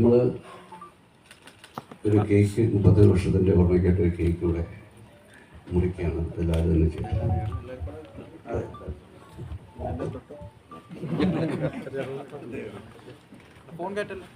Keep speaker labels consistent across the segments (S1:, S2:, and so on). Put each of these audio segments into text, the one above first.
S1: നമ്മൾ ഒരു കേക്ക് 30 വർഷത്തിൻ്റെ ഓർമ്മയ്ക്കായിട്ട് ഒരു കേക്ക് ഇവിടെ മുറിക്കുകയാണ്. എല്ലാവരും തന്നെ ചെയ്തത്.
S2: ഫോൺ കേട്ടല്ലോ.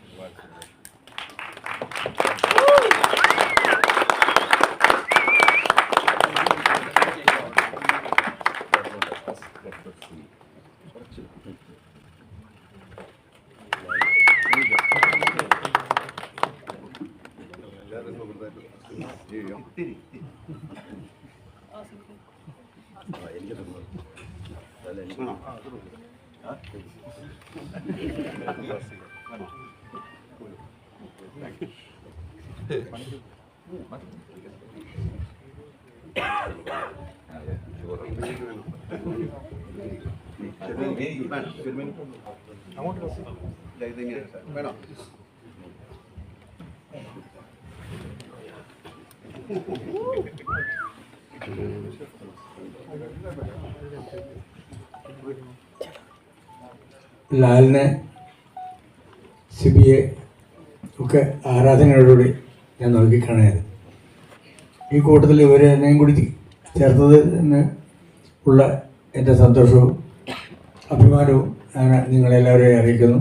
S2: വേണോ?
S3: ലാലിനെ സിബിയെ ഒക്കെ ആരാധനയോടുകൂടി ഞാൻ നോക്കിക്കാണായിരുന്നു. ഈ കൂട്ടത്തിൽ ഇവരെ എന്നെയും കൂടി ചേർത്തതിന് ഉള്ള എൻ്റെ സന്തോഷവും അഭിമാനവും ഞാൻ നിങ്ങളെല്ലാവരെയും അറിയിക്കുന്നു.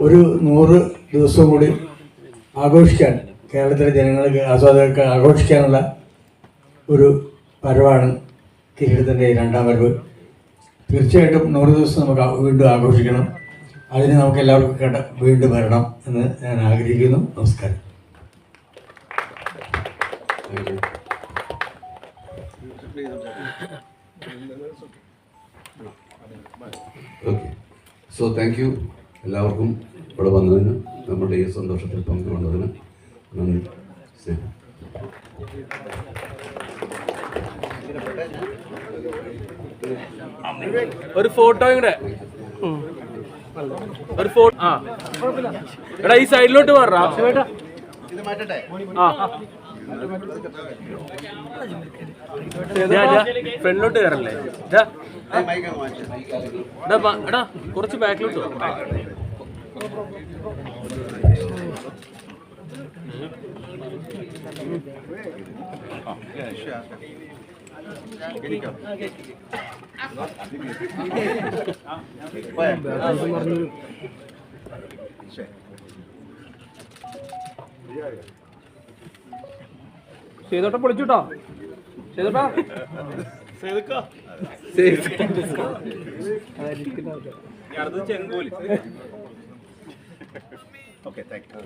S3: ഒരു 100 ദിവസം കൂടി ആഘോഷിക്കാൻ, കേരളത്തിലെ ജനങ്ങൾക്ക് ആസ്വാദകർക്ക് ആഘോഷിക്കാനുള്ള ഒരു വരവാണ് കിരീടത്തിൻ്റെ 2ാം വരവ്. തീർച്ചയായിട്ടും 100 ദിവസം നമുക്ക് വീണ്ടും ആഘോഷിക്കണം. അതിന് നമുക്ക് എല്ലാവർക്കും വീണ്ടും വരണം എന്ന് ഞാൻ ആഗ്രഹിക്കുന്നു. നമസ്കാരം.
S1: ഓക്കെ, സോ താങ്ക് യു എല്ലാവർക്കും ഇവിടെ വന്നതിന്, നമ്മുടെ ഈ സന്തോഷത്തിൽ പങ്കുകൊണ്ടതിന് നന്ദി.
S2: ഒരു ഫോട്ടോയും കൂടെ, ഒരു ഫോട്ടോ. ആ എടാ, ഈ സൈഡിലോട്ട് മാറാ. ഫ്രണ്ടിലോട്ട് കയറല്ലേ? എടാ കുറച്ച് ബാക്കിലോട്ട്. ചെയ്തോട്ടെ, പൊളിച്ചുട്ടോ ചെയ്തോട്ടാ. ചെങ്കോലി.
S4: Okay, thank U.